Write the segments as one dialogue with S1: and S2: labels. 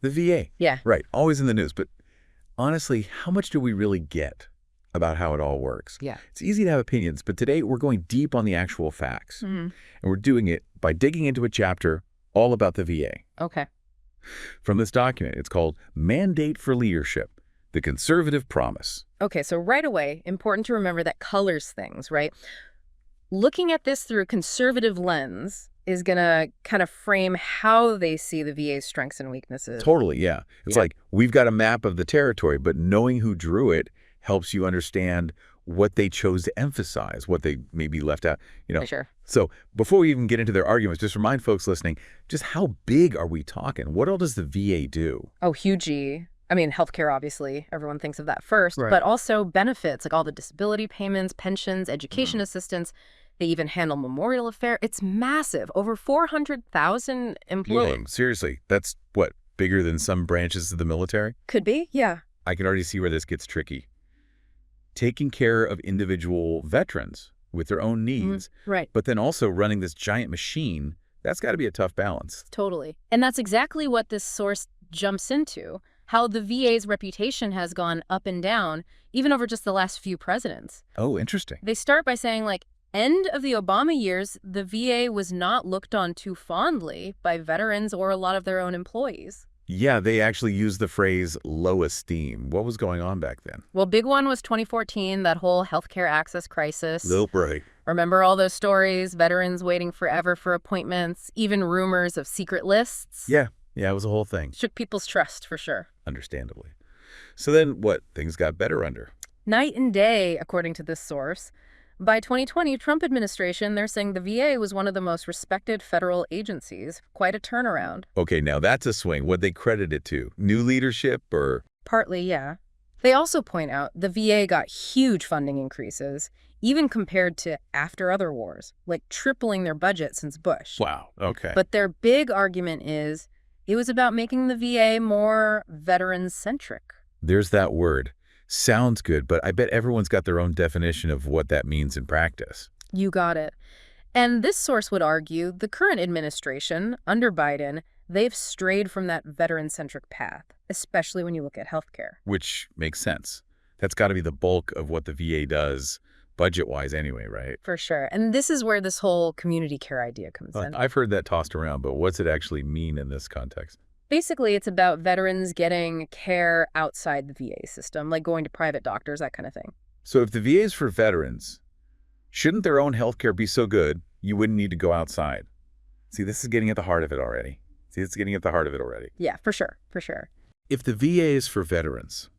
S1: The VA.
S2: Yeah.
S1: Right. Always in the news. But honestly, how much do we really get about how it all works?
S2: Yeah.
S1: It's easy to have opinions, but today we're going deep on the actual facts.
S2: Mm-hmm.
S1: And we're doing it by digging into a chapter all about the VA.
S2: Okay.
S1: From this document, it's called Mandate for Leadership, the Conservative Promise.
S2: Okay, so right away, important to remember that colors things, right? Looking at this through a conservative lens is going to kind of frame how they see the VA's strengths and weaknesses.
S1: Totally, yeah. It's like we've got a map of the territory, but knowing who drew it helps you understand what they chose to emphasize, what they maybe left out,
S2: Sure.
S1: So before we even get into their arguments, just remind folks listening, just how big are we talking? What all does the VA do?
S2: Oh, huge. I mean, healthcare, obviously. Everyone thinks of that first,
S1: Right.
S2: but also benefits, like all the disability payments, pensions, education assistance. They even handle memorial affairs. It's massive. Over 400,000 employees.
S1: Whoa, seriously, that's what, bigger than some branches of the military?
S2: Could be, yeah.
S1: I can already see where this gets tricky. Taking care of individual veterans with their own needs,
S2: Right.
S1: but then also running this giant machine, that's got to be a tough balance.
S2: Totally. And that's exactly what this source jumps into, how the VA's reputation has gone up and down, even over just the last few presidents.
S1: Oh, interesting.
S2: They start by saying, end of the Obama years, the VA was not looked on too fondly by veterans or a lot of their own employees.
S1: Yeah, they actually used the phrase low esteem. What was going on back then?
S2: Well, big one was 2014, that whole healthcare access crisis.
S1: Right.
S2: Remember all those stories, veterans waiting forever for appointments, even rumors of secret lists?
S1: Yeah, it was a whole thing.
S2: Shook people's trust, for sure.
S1: Understandably. So then what? Things got better under?
S2: Night and day, according to this source. By 2020, Trump administration, they're saying the VA was one of the most respected federal agencies. Quite a turnaround.
S1: Okay, now that's a swing. What'd they credit it to? New leadership or?
S2: Partly, yeah. They also point out the VA got huge funding increases, even compared to after other wars, like tripling their budget since Bush.
S1: Wow, okay.
S2: But their big argument is it was about making the VA more veteran-centric.
S1: There's that word. Sounds good, but I bet everyone's got their own definition of what that means in practice.
S2: You got it. And this source would argue the current administration, under Biden, they've strayed from that veteran-centric path, especially when you look at healthcare.
S1: Which makes sense. That's got to be the bulk of what the VA does, budget-wise anyway, right?
S2: For sure. And this is where this whole community care idea comes in.
S1: I've heard that tossed around, but what's it actually mean in this context?
S2: Basically, it's about veterans getting care outside the VA system, like going to private doctors, that kind of thing.
S1: So if the VA is for veterans, shouldn't their own healthcare be so good you wouldn't need to go outside? See, this is getting at the heart of it already. Yeah, for sure, for sure. If the VA is for veterans,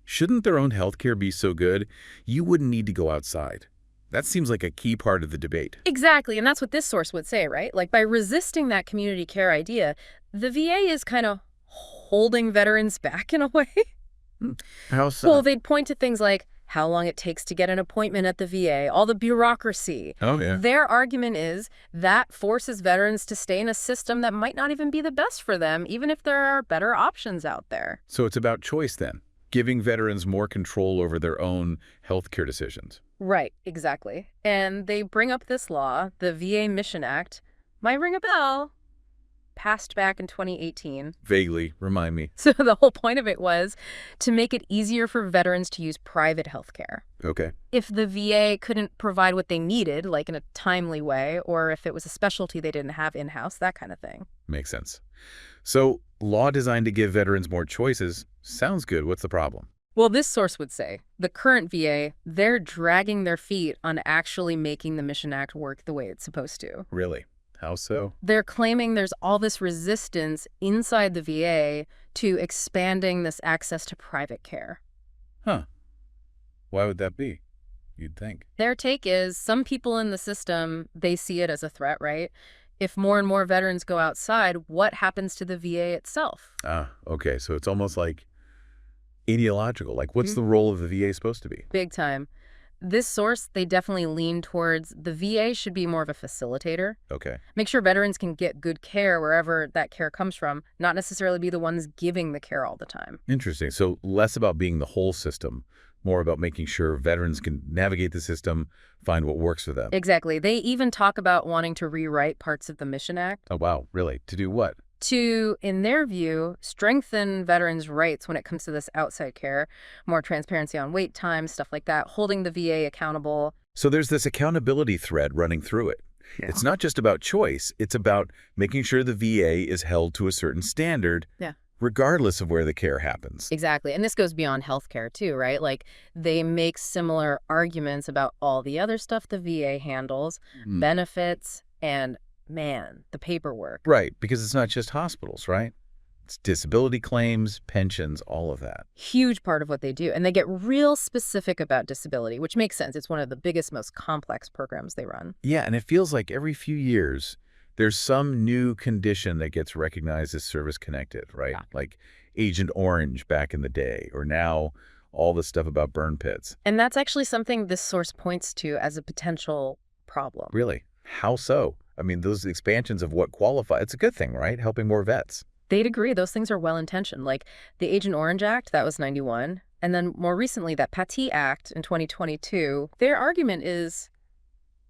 S1: shouldn't their own healthcare be so good you wouldn't need to go outside? That seems like a key part of the debate.
S2: Exactly, and that's what this source would say, right? Like, by resisting that community care idea, the VA is kind of holding veterans back in a way.
S1: How so?
S2: Well, they'd point to things like how long it takes to get an appointment at the VA, all the bureaucracy.
S1: Oh, yeah.
S2: Their argument is that forces veterans to stay in a system that might not even be the best for them, even if there are better options out there.
S1: So it's about choice then, giving veterans more control over their own healthcare decisions.
S2: Right, exactly. And they bring up this law, the VA Mission Act. Might ring a bell. Passed back in 2018.
S1: Vaguely, remind me.
S2: So the whole point of it was to make it easier for veterans to use private health care.
S1: Okay.
S2: If the VA couldn't provide what they needed, like in a timely way, or if it was a specialty they didn't have in-house, that kind of thing.
S1: Makes sense. So law designed to give veterans more choices sounds good. What's the problem?
S2: Well, this source would say the current VA, they're dragging their feet on actually making the Mission Act work the way it's supposed to.
S1: Really? How so?
S2: They're claiming there's all this resistance inside the VA to expanding this access to private care.
S1: Huh. Why would that be? You'd think.
S2: Their take is some people in the system, they see it as a threat, right? If more and more veterans go outside, what happens to the VA itself?
S1: Okay. So it's almost like ideological. Like, what's the role of the VA supposed to be?
S2: Big time. This source, they definitely lean towards the VA should be more of a facilitator.
S1: Okay.
S2: Make sure veterans can get good care wherever that care comes from, not necessarily be the ones giving the care all the time.
S1: Interesting. So less about being the whole system, more about making sure veterans can navigate the system, find what works for them.
S2: Exactly. They even talk about wanting to rewrite parts of the Mission Act.
S1: Oh, wow. Really? To do what?
S2: to, in their view, strengthen veterans' rights when it comes to this outside care, more transparency on wait time, stuff like that, holding the VA accountable.
S1: So there's this accountability thread running through it. Yeah. It's not just about choice. It's about making sure the VA is held to a certain standard, regardless of where the care happens.
S2: Exactly. And this goes beyond healthcare, too, right? Like, they make similar arguments about all the other stuff the VA handles, benefits, and, man, the paperwork.
S1: Right, because it's not just hospitals, right? It's disability claims, pensions, all of that.
S2: Huge part of what they do. And they get real specific about disability, which makes sense. It's one of the biggest, most complex programs they run.
S1: Yeah, and it feels like every few years, there's some new condition that gets recognized as service-connected, right? Yeah. Like Agent Orange back in the day, or now all the stuff about burn pits.
S2: And that's actually something this source points to as a potential problem.
S1: Really? How so? I mean, those expansions of what qualify, it's a good thing, right? Helping more vets.
S2: They'd agree. Those things are well-intentioned. Like the Agent Orange Act, that was 91. And then more recently, that Paty Act in 2022. Their argument is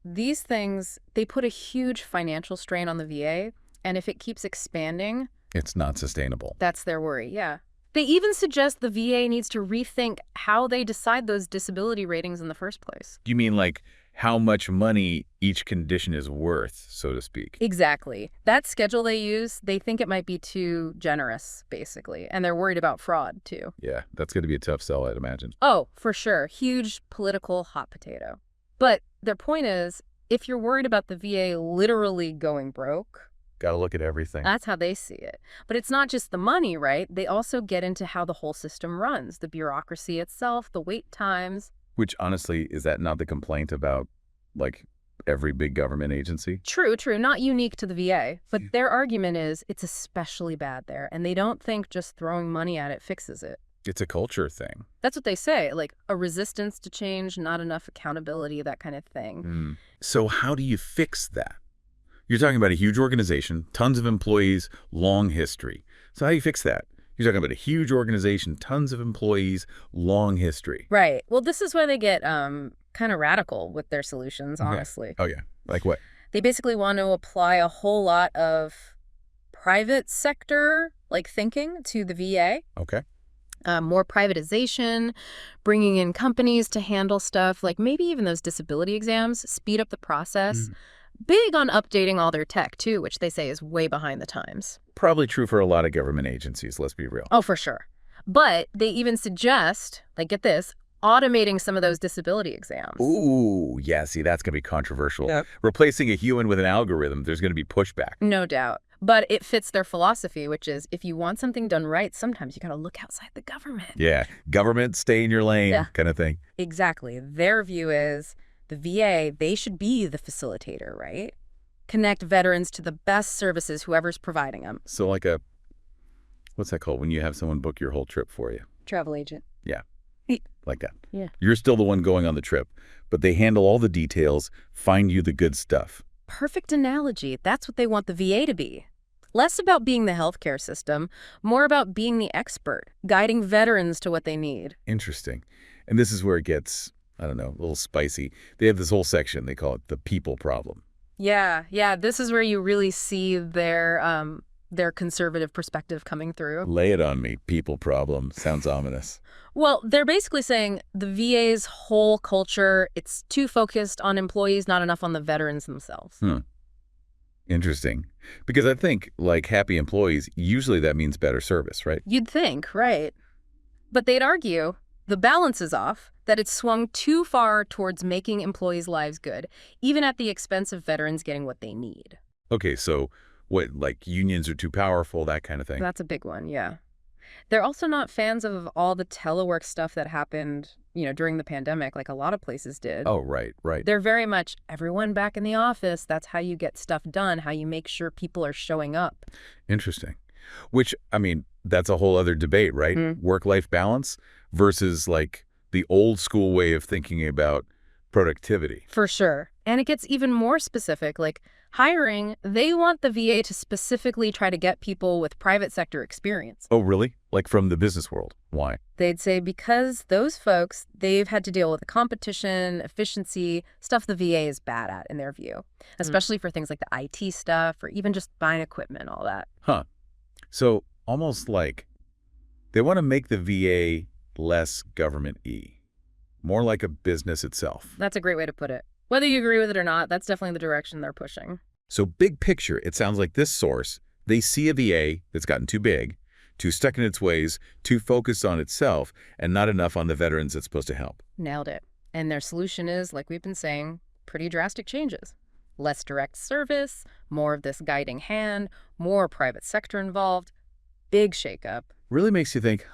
S2: these things, they put a huge financial strain on the VA. And if it keeps expanding,
S1: it's not sustainable.
S2: That's their worry, yeah. They even suggest the VA needs to rethink how they decide those disability ratings in the first place.
S1: You mean like how much money each condition is worth, so to speak?
S2: Exactly. That schedule they use, they think it might be too generous, basically. And they're worried about fraud, too.
S1: Yeah, that's going to be a tough sell, I'd imagine.
S2: Oh, for sure. Huge political hot potato. But their point is, if you're worried about the VA literally going broke,
S1: got to look at everything.
S2: That's how they see it. But it's not just the money, right? They also get into how the whole system runs, the bureaucracy itself, the wait times.
S1: Which, honestly, is that not the complaint about, like, every big government agency?
S2: True, true. Not unique to the VA. But their argument is it's especially bad there. And they don't think just throwing money at it fixes it.
S1: It's a culture thing.
S2: That's what they say. Like, a resistance to change, not enough accountability, that kind of thing.
S1: So how do you fix that? You're talking about a huge organization, tons of employees, long history. So how do you fix that? You're talking about a huge organization, tons of employees, long history.
S2: Right. Well, this is where they get kind of radical with their solutions, honestly.
S1: Okay. Oh, yeah. Like what?
S2: They basically want to apply a whole lot of private sector, like, thinking to the VA.
S1: Okay.
S2: More privatization, bringing in companies to handle stuff, like maybe even those disability exams, speed up the process. Big on updating all their tech, too, which they say is way behind the times.
S1: Probably true for a lot of government agencies, let's be real.
S2: Oh, for sure. But they even suggest, like, get this, automating some of those disability exams.
S1: Ooh, yeah, see, that's going to be controversial. Yep. Replacing a human with an algorithm, there's going to be pushback.
S2: No doubt. But it fits their philosophy, which is if you want something done right, sometimes you got to look outside the government.
S1: Yeah, government, stay in your lane kind of thing.
S2: Exactly. Their view is the VA, they should be the facilitator, right? Connect veterans to the best services, whoever's providing them.
S1: So like a, what's that called when you have someone book your whole trip for you?
S2: Travel agent.
S1: Yeah, like that.
S2: Yeah.
S1: You're still the one going on the trip, but they handle all the details, find you the good stuff.
S2: Perfect analogy. That's what they want the VA to be. Less about being the healthcare system, more about being the expert, guiding veterans to what they need.
S1: Interesting. And this is where it gets, I don't know, a little spicy. They have this whole section, they call it the people problem.
S2: Yeah, this is where you really see their conservative perspective coming through.
S1: Lay it on me, people problem. Sounds ominous.
S2: Well, they're basically saying the VA's whole culture, it's too focused on employees, not enough on the veterans themselves.
S1: Interesting. Because I think, like, happy employees, usually that means better service, right?
S2: You'd think, right. But they'd argue the balance is off, that it's swung too far towards making employees' lives good, even at the expense of veterans getting what they need.
S1: Okay, so what, like unions are too powerful, that kind of thing?
S2: That's a big one, yeah. They're also not fans of all the telework stuff that happened, during the pandemic, like a lot of places did.
S1: Oh, right.
S2: They're very much everyone back in the office. That's how you get stuff done, how you make sure people are showing up.
S1: Interesting. Which, I mean, that's a whole other debate, right? Work-life balance versus, like, the old school way of thinking about productivity.
S2: For sure. And it gets even more specific, like hiring, they want the VA to specifically try to get people with private sector experience.
S1: Oh, really? Like from the business world? Why?
S2: They'd say because those folks, they've had to deal with the competition, efficiency, stuff the VA is bad at in their view, especially for things like the IT stuff or even just buying equipment, all that.
S1: Huh. So almost like they want to make the VA less government-y, more like a business itself.
S2: That's a great way to put it. Whether you agree with it or not, that's definitely the direction they're pushing.
S1: So big picture, it sounds like this source, they see a VA that's gotten too big, too stuck in its ways, too focused on itself, and not enough on the veterans it's supposed to help.
S2: Nailed it. And their solution is, like we've been saying, pretty drastic changes. Less direct service, more of this guiding hand, more private sector involved, big shakeup.
S1: Really makes you think,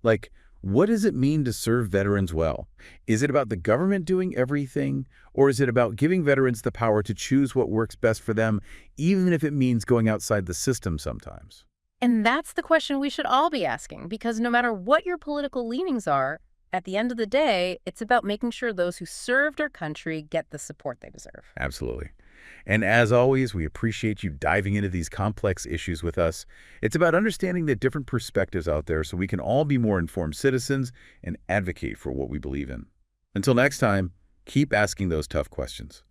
S1: like, what does it mean to serve veterans well? Is it about the government doing everything, or is it about giving veterans the power to choose what works best for them, even if it means going outside the system sometimes?
S2: And that's the question we should all be asking, because no matter what your political leanings are, at the end of the day, it's about making sure those who served our country get the support they deserve.
S1: Absolutely. And as always, we appreciate you diving into these complex issues with us. It's about understanding the different perspectives out there so we can all be more informed citizens and advocate for what we believe in. Until next time, keep asking those tough questions.